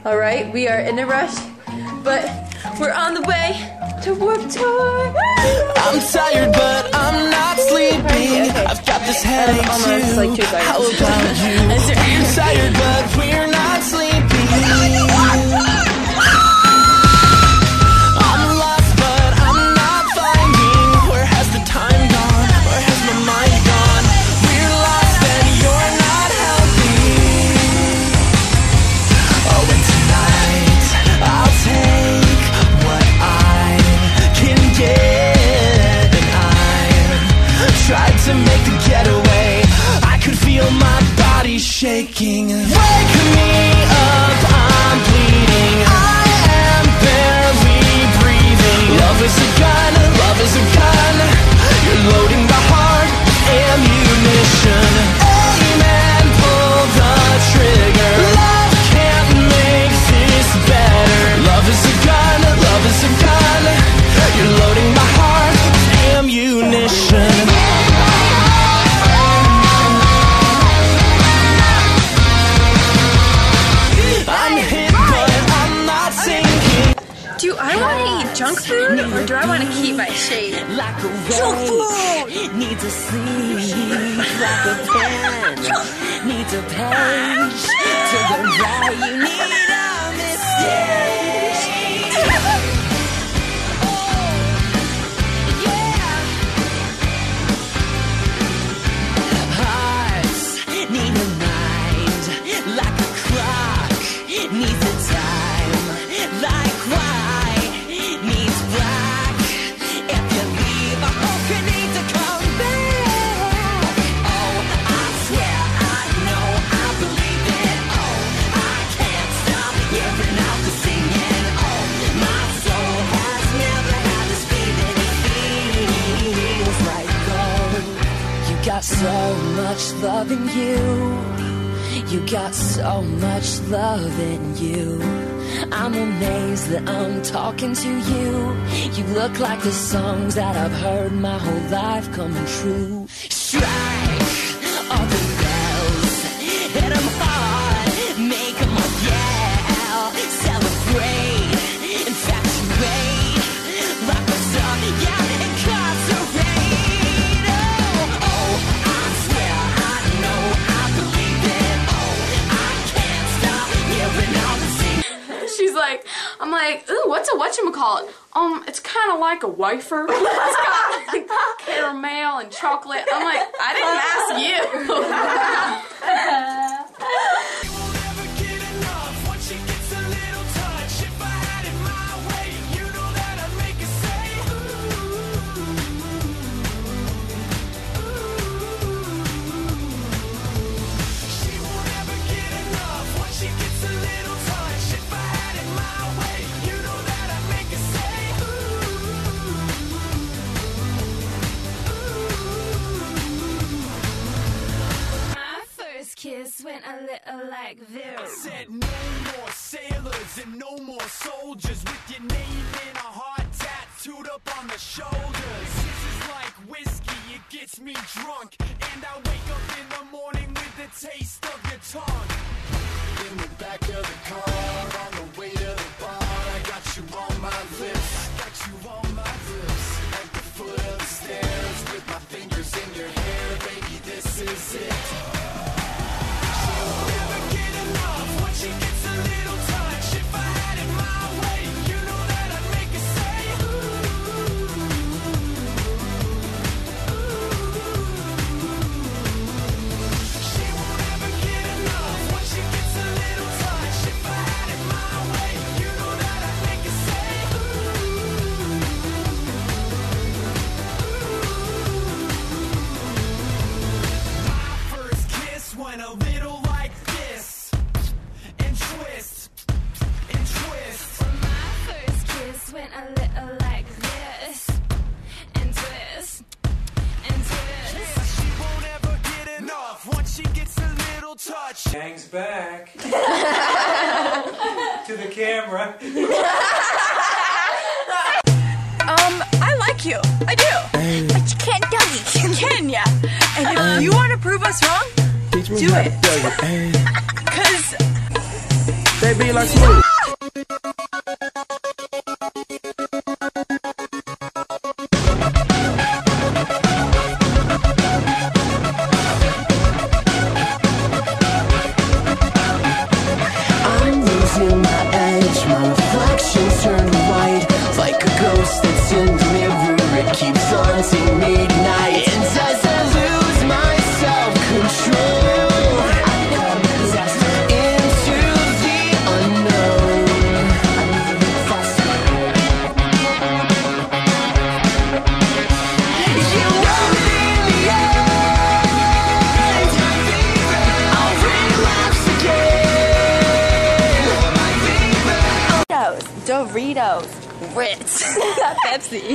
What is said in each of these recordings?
Alright, we are in a rush, but we're on the way to Warped Tour. I'm tired, but I'm not sleeping. I've got this headache almost too. like 2 seconds. How about you? I'm tired, but we're not sleeping. I'm lost, but I'm not finding. Where has the time gone? Where has my mind gone? We're lost and you're not helping. Oh, and tonight I'll take what I can get. And I tried to make the getaway. I could feel my body shaking. Wake me up, I'm bleeding. I am barely breathing. Love is a gun, love is a gun. You're loading my heart with ammunition. Aim and pull the trigger. Love can't make this better. Love is a gun, love is a gun. You're loading my heart with ammunition. I'm hit, but I'm not sinking. Do I want to eat junk food or do I want to keep my shape? Like a junk food needs a sleeve, like a pen needs a page to the right. You need a mistake. Hearts need a mind, like a clock needs a time, like white needs black. If you leave, I hope you need to come back. Oh, I swear, I know, I believe it. Oh, I can't stop hearing out the singing. Oh, my soul has never had this feeling. It feels like gold. You got so much love in you. You got so much love in you. I'm amazed that I'm talking to you. You look like the songs that I've heard my whole life coming true. Strike all the bells, hit 'em hard, make 'em all yell. Celebrate, infatuate, rock the sun, yeah, incarcerate. Oh, I swear, I know, I believe it. Oh, I can't stop hearing all the singing. She's like, I'm like, ooh, what's a whatchamacallit? It's kind of like a wafer. It's got like caramel and chocolate. I'm like, I didn't ask you. Never get enough once she gets a little touch. If I had it my way, you know that I'd make her say, she won't ever get enough once she gets a little touch. If I had it my way, you know that I'd make her say, My first kiss went a little like this. said no more sailors and no more soldiers with your name in a heart tattooed up on the shoulders. This is like whiskey, it gets me drunk, and I wake up in the morning with the taste of your tongue. In the back of the car, on the way to the bar, I got you on my lips. I got you on my lips. At the foot of the stairs, with my fingers in your hair, baby, this is it. Never get enough once she gets a little touch. If I had it my way, you know that I'd make her say, she won't ever get enough once she gets a little touch. If I had it my way, you know that I'd make her say, my first kiss went a little like this, and twist, and twist. My first kiss went a little like this, and twist, and twist. She won't ever get enough once she gets a little touch. Hangs back to the camera. I like you. I do. But you can't Dougie. Can ya? And if you want to prove us wrong, do it. Because baby, like smooth. I'm losing my edge, my reflections turn white, like a ghost that's in the mirror. It keeps haunting me tonight. And as I lose my self-control into the unknown, you know that in the end I'll relapse again. Doritos. Ritz. Pepsi.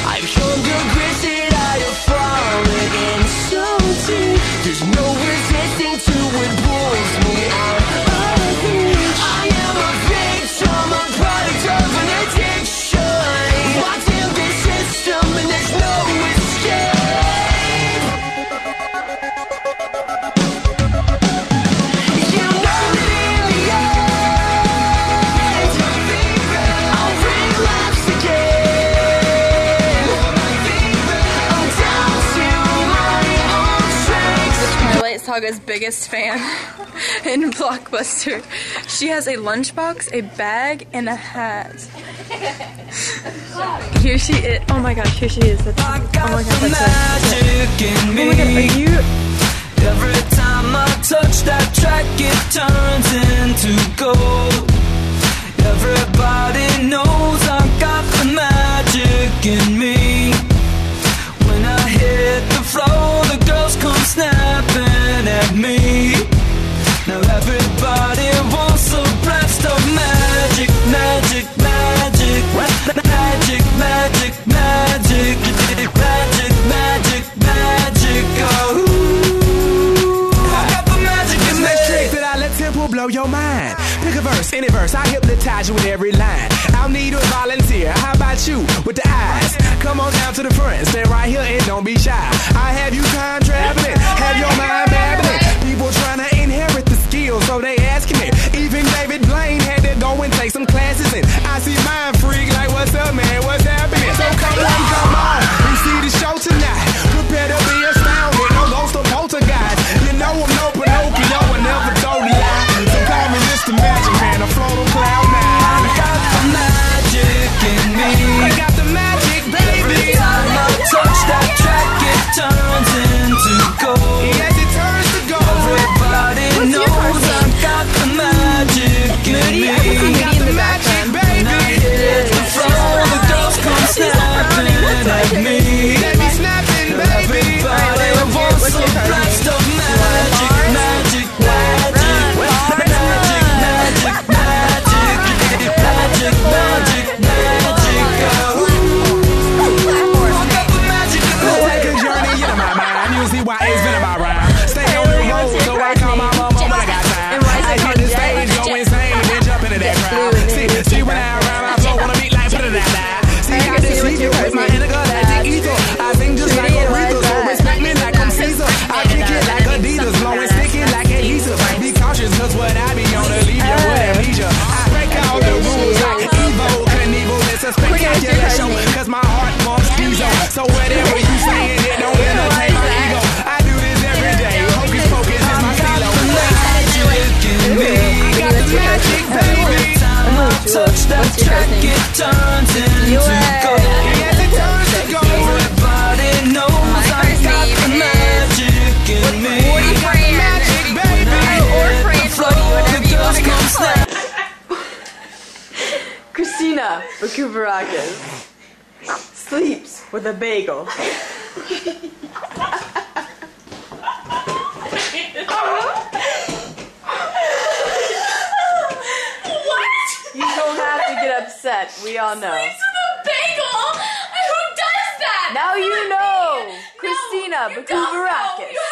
I've come to grips that I have fallen in so deep. There's no resisting to what pulls me out of reach. I am a victim, a product of an addiction. Locked in this system and there's no escape. You know that in the end I'll relapse again. Twilight Saga's biggest fan in Blockbuster. She has a lunchbox, a bag, and a hat. Here she is. Oh my gosh, here she is. That's, oh my gosh, that's magic in Oh me. my god, are you? Every time I touch that track, it turns into gold. Everybody knows I've got the magic in me. When I hit the floor, the girls come snapping at me. Now everybody wants a blast of magic, magic, magic, magic, magic, magic, magic, magic, magic. Oh, I got the magic in me. Trick that I let tempo blow your mind. Pick a verse, any verse, I hypnotize you with every line. I'll need a volunteer. How about you with the eyes? Come on down to the front, stand right here and don't be shy. I have you time traveling, have your mind babbling. People trying to inherit the skills, so they asking me. Even David Blaine had to go and take some classes, and I see mind freak like, what's up, man? What's happening? So come on, we see the show tonight. Prepare to be astounded, no ghost or poltergeist. You know I'm no Pinocchio, I never told a lie. So call me Mr. Magic Man, I float on cloud nine. I got the magic in me. I got the magic, Every baby. time I touch that track, it turns into gold. Yes, it turns to gold. Everybody knows I've got the magic in me. I can see Moody in the background. When I hit the floor, the girls come snapping at me. Let me snapping, baby. Everybody wants what's a your cartoon? blast of magic, magic, magic, magic, magic, magic, magic, magic, magic. I got the magic in me. Take a journey into my mind. You see why it's been about rhyme. Stay on the road, so I call my mama when I got time. And why is it I called hit the Jet? stage, go insane, then jump into that crowd. See when I rhyme, I flow on a beat like da-da-da-da. See how this easy with my intergalactic ether. I sing just like Aretha, so respect me like I'm Caesar. I kick it like Adidas, blowing sticking like adhesive. Be cautious, cause what I be on to leave you with amnesia. I break all the rules like Evo, Knievel. It's a spectacular show, cause my heart pumps diesel. So whatever you saying, it don't entertain my ego. I do this every day. Hocus pocus is my stilo. I got the magic, baby. Touch that track, it turns into gold. Yes, it turns to gold. Everybody knows I got the magic in me. Magic, baby. Or Fran, whatever you want to call it. Christina Bakuvarakis sleeps with a bagel. You don't have to get upset. We all know. Sleeps with a bagel? Who does that? Now you know. Christina You don't know. Bakuvarakis. You